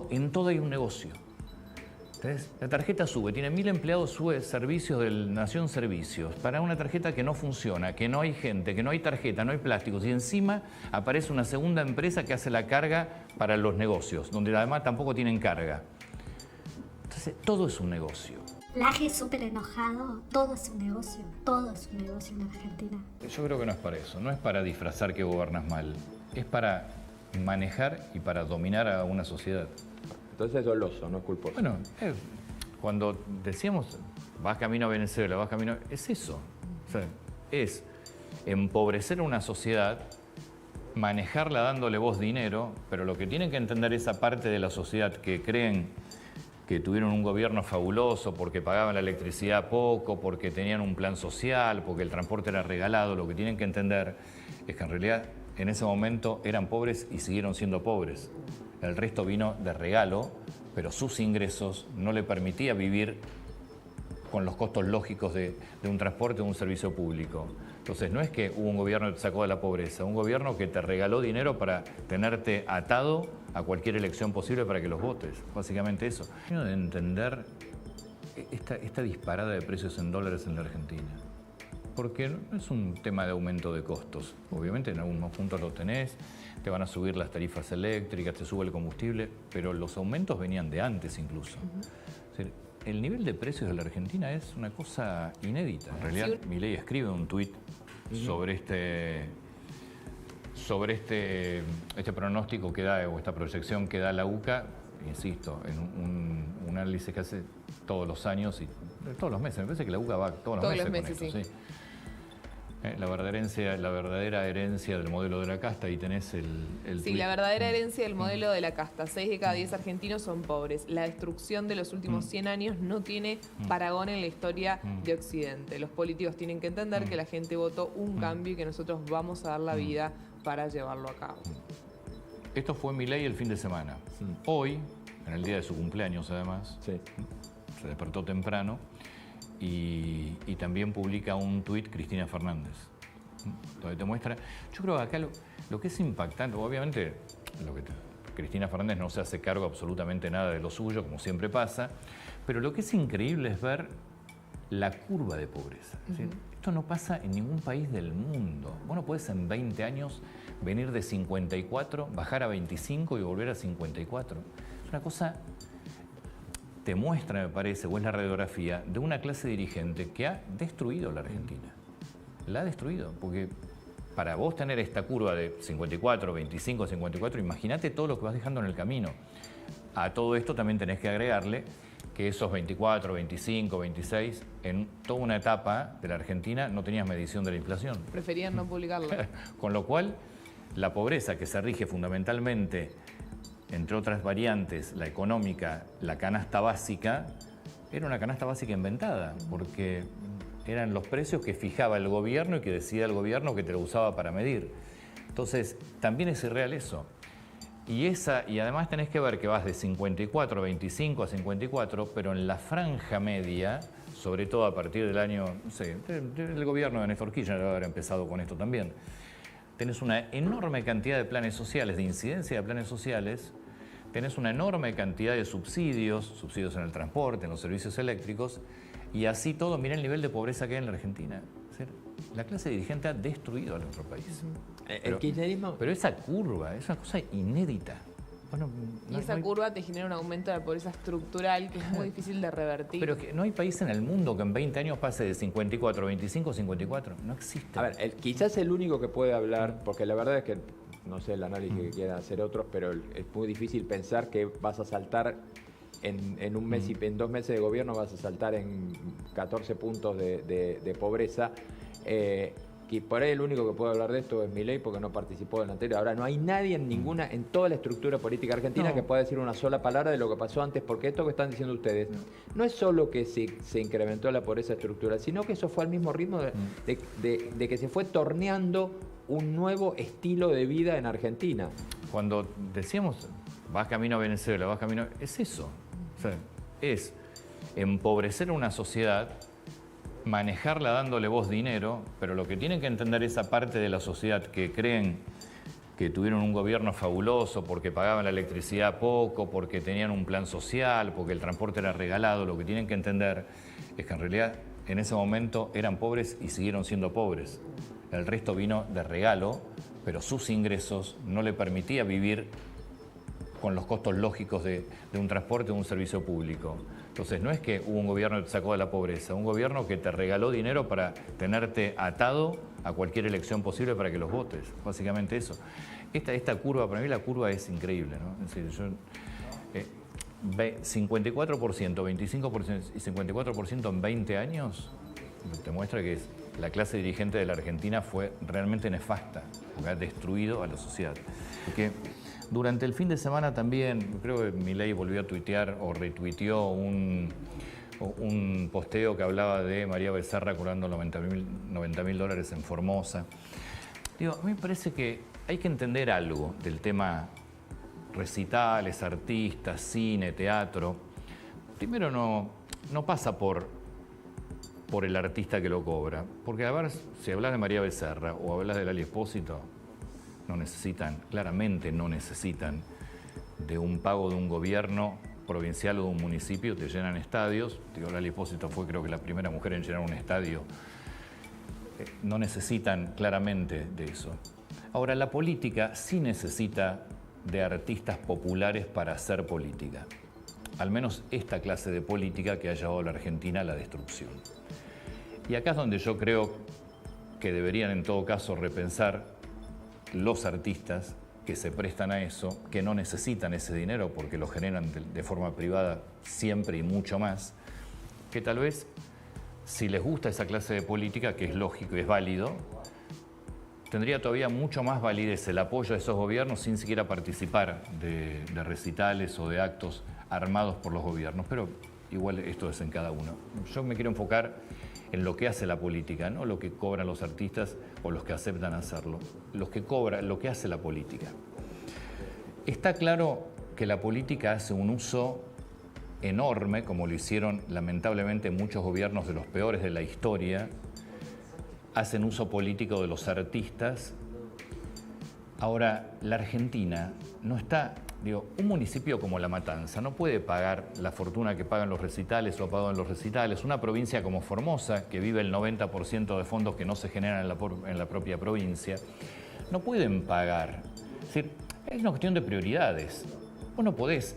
en todo hay un negocio. ¿Entendés? La tarjeta sube, tiene 1000 empleados, sube servicios del Nación Servicios. Para una tarjeta que no funciona, que no hay gente, que no hay tarjeta, no hay plásticos. Y encima aparece una segunda empresa que hace la carga para los negocios, donde además tampoco tienen carga. Entonces, todo es un negocio. Laje súper enojado, todo es un negocio en Argentina. Yo creo que no es para eso, no es para disfrazar que gobernas mal, es para manejar y para dominar a una sociedad. Entonces es doloso, no es culposo. Bueno, cuando decíamos vas camino a Venezuela, vas camino... Es eso. O sea, es empobrecer a una sociedad, manejarla dándole vos dinero, pero lo que tienen que entender esa parte de la sociedad que creen que tuvieron un gobierno fabuloso porque pagaban la electricidad poco, porque tenían un plan social, porque el transporte era regalado, lo que tienen que entender es que en realidad en ese momento eran pobres y siguieron siendo pobres. El resto vino de regalo, pero sus ingresos no le permitía vivir con los costos lógicos de un transporte o un servicio público. Entonces no es que hubo un gobierno que te sacó de la pobreza, un gobierno que te regaló dinero para tenerte atado a cualquier elección posible para que los votes. Básicamente eso. De entender esta disparada de precios en dólares en la Argentina. Porque no es un tema de aumento de costos. Obviamente en algunos puntos lo tenés, te van a subir las tarifas eléctricas, te sube el combustible, pero los aumentos venían de antes incluso. Es decir, el nivel de precios de la Argentina es una cosa inédita. En realidad, Milei escribe un tuit sobre este pronóstico que da, o esta proyección que da la UCA, insisto, en un análisis que hace todos los años y todos los meses. Me parece que la UCA va todos los meses con esto, sí. La verdadera herencia del modelo de la casta, y tenés el Sí, tuit. la verdadera herencia del modelo de la casta. 6 de cada 10 argentinos son pobres. La destrucción de los últimos 100 años no tiene parangón en la historia de Occidente. Los políticos tienen que entender que la gente votó un cambio y que nosotros vamos a dar la vida para llevarlo a cabo. Esto fue Milei el fin de semana. Hoy, en el día de su cumpleaños además, se despertó temprano y también publica un tuit Cristina Fernández, donde te muestra... Yo creo que acá lo que es impactante, obviamente Cristina Fernández no se hace cargo absolutamente nada de lo suyo, como siempre pasa, pero lo que es increíble es ver la curva de pobreza. Es decir, esto no pasa en ningún país del mundo. Vos no podés en 20 años venir de 54, bajar a 25 y volver a 54. Es una cosa... te muestra, me parece, o es la radiografía de una clase dirigente que ha destruido la Argentina. La ha destruido, porque para vos tener esta curva de 54, 25, 54, imagínate todo lo que vas dejando en el camino. A todo esto también tenés que agregarle que esos 24, 25, 26, en toda una etapa de la Argentina no tenías medición de la inflación. Preferían no publicarla. Con lo cual, la pobreza que se rige fundamentalmente, entre otras variantes, la económica, la canasta básica, era una canasta básica inventada, porque eran los precios que fijaba el gobierno y que decía el gobierno que te lo usaba para medir. Entonces, también es irreal eso. Y además tenés que ver que vas de 54, 25 a 54, pero en la franja media, sobre todo a partir del año, no sé, el gobierno de Néstor Kirchner debe haber empezado con esto también, tenés una enorme cantidad de planes sociales, de incidencia de planes sociales, tenés una enorme cantidad de subsidios en el transporte, en los servicios eléctricos, y así todo, mirá el nivel de pobreza que hay en la Argentina. Es decir, la clase dirigente ha destruido a nuestro país. El kirchnerismo... Pero esa curva es una cosa inédita. Bueno, Y esa curva te genera un aumento de la pobreza estructural que es muy difícil de revertir. Pero que no hay país en el mundo que en 20 años pase de 54 a 25 a 54. No existe. A ver, quizás el único que puede hablar, porque la verdad es que no sé el análisis que quieran hacer otros, pero es muy difícil pensar que vas a saltar en un mes y en 2 meses de gobierno vas a saltar en 14 puntos de pobreza. Y por ahí el único que puede hablar de esto es Milei, porque no participó en el anterior. Ahora, no hay nadie en toda la estructura política argentina que pueda decir una sola palabra de lo que pasó antes, porque esto que están diciendo ustedes no es solo que se incrementó la pobreza estructural, sino que eso fue al mismo ritmo de que se fue torneando un nuevo estilo de vida en Argentina. Cuando decíamos, vas camino a Venezuela, vas camino... Es eso. O sea, es empobrecer a una sociedad, manejarla dándole vos dinero, pero lo que tienen que entender esa parte de la sociedad que creen que tuvieron un gobierno fabuloso porque pagaban la electricidad poco, porque tenían un plan social, porque el transporte era regalado. Lo que tienen que entender es que en realidad en ese momento eran pobres y siguieron siendo pobres. El resto vino de regalo, pero sus ingresos no le permitía vivir con los costos lógicos de un transporte o un servicio público. Entonces, no es que hubo un gobierno que te sacó de la pobreza, un gobierno que te regaló dinero para tenerte atado a cualquier elección posible para que los votes. Básicamente eso. Esta curva, para mí la curva es increíble, ¿no? Es decir, 54%, 25% y 54% en 20 años te muestra que la clase dirigente de la Argentina fue realmente nefasta, porque ha destruido a la sociedad. Porque durante el fin de semana también, creo que Milei volvió a tuitear o retuiteó un posteo que hablaba de María Becerra cobrando $90.000 en Formosa. Digo, a mí me parece que hay que entender algo del tema recitales, artistas, cine, teatro. Primero no pasa por el artista que lo cobra. Porque a ver, si hablas de María Becerra o hablas de Lali Espósito, claramente no necesitan de un pago de un gobierno provincial o de un municipio, te llenan estadios. Lali Espósito fue creo que la primera mujer en llenar un estadio. No necesitan claramente de eso. Ahora, la política sí necesita de artistas populares para hacer política. Al menos esta clase de política que ha llevado a la Argentina a la destrucción. Y acá es donde yo creo que deberían en todo caso repensar los artistas que se prestan a eso, que no necesitan ese dinero porque lo generan de forma privada siempre y mucho más, que tal vez si les gusta esa clase de política, que es lógico y es válido, tendría todavía mucho más validez el apoyo a esos gobiernos sin siquiera participar de recitales o de actos armados por los gobiernos. Pero igual esto es en cada uno. Yo me quiero enfocar en lo que hace la política, no lo que cobran los artistas o los que aceptan hacerlo. Lo que hace la política. Está claro que la política hace un uso enorme, como lo hicieron lamentablemente muchos gobiernos de los peores de la historia, hacen uso político de los artistas. Ahora, la Argentina no está, un municipio como La Matanza no puede pagar la fortuna que pagan los recitales o ha pagado en los recitales. Una provincia como Formosa, que vive el 90% de fondos que no se generan en la propia provincia, no pueden pagar. Es decir, es una cuestión de prioridades. Vos no podés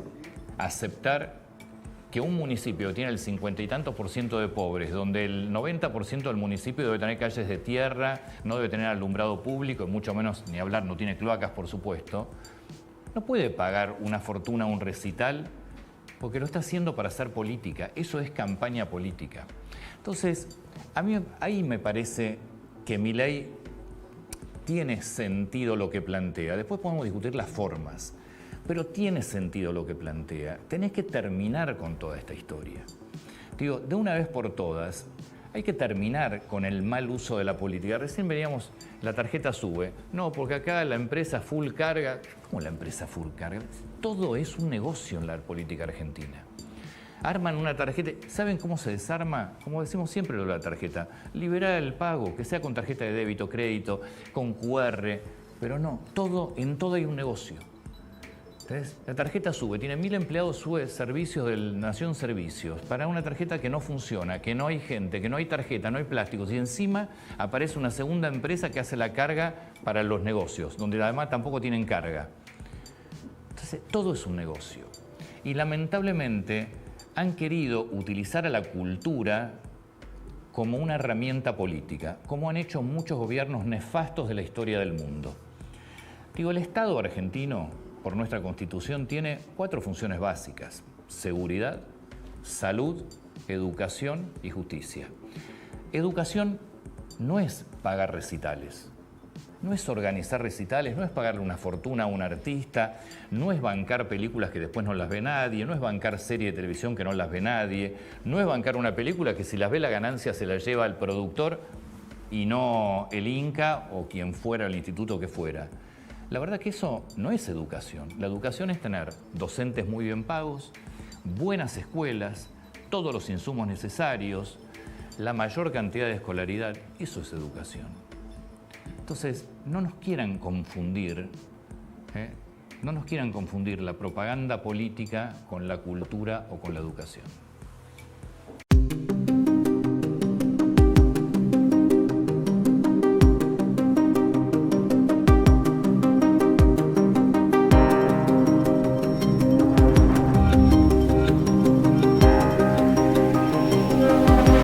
aceptar que un municipio que tiene el 50 y tantos % de pobres, donde el 90% del municipio debe tener calles de tierra, no debe tener alumbrado público, y mucho menos, ni hablar, no tiene cloacas, por supuesto, no puede pagar una fortuna a un recital porque lo está haciendo para hacer política. Eso es campaña política. Entonces, a mí ahí me parece que Milei tiene sentido lo que plantea. Después podemos discutir las formas. Pero tiene sentido lo que plantea. Tenés que terminar con toda esta historia. De una vez por todas, hay que terminar con el mal uso de la política. Recién veíamos, la tarjeta sube. No, porque acá la empresa full carga. ¿Cómo la empresa full carga? Todo es un negocio en la política argentina. Arman una tarjeta. ¿Saben cómo se desarma? Como decimos siempre lo de la tarjeta. Liberar el pago, que sea con tarjeta de débito, crédito, con QR. Pero no, en todo hay un negocio. Entonces, la tarjeta sube, tiene 1000 empleados, sube servicios del Nación Servicios, para una tarjeta que no funciona, que no hay gente, que no hay tarjeta, no hay plásticos, y encima aparece una segunda empresa que hace la carga para los negocios, donde además tampoco tienen carga. Entonces, todo es un negocio. Y lamentablemente han querido utilizar a la cultura como una herramienta política, como han hecho muchos gobiernos nefastos de la historia del mundo. El Estado argentino, por nuestra Constitución, tiene 4 funciones básicas: seguridad, salud, educación y justicia. Educación no es pagar recitales, no es organizar recitales, no es pagarle una fortuna a un artista, no es bancar películas que después no las ve nadie, no es bancar series de televisión que no las ve nadie, no es bancar una película que si las ve la ganancia se la lleva el productor y no el Inca o quien fuera, el instituto que fuera. La verdad que eso no es educación. La educación es tener docentes muy bien pagos, buenas escuelas, todos los insumos necesarios, la mayor cantidad de escolaridad. Eso es educación. Entonces, no nos quieran confundir No nos quieran confundir la propaganda política con la cultura o con la educación.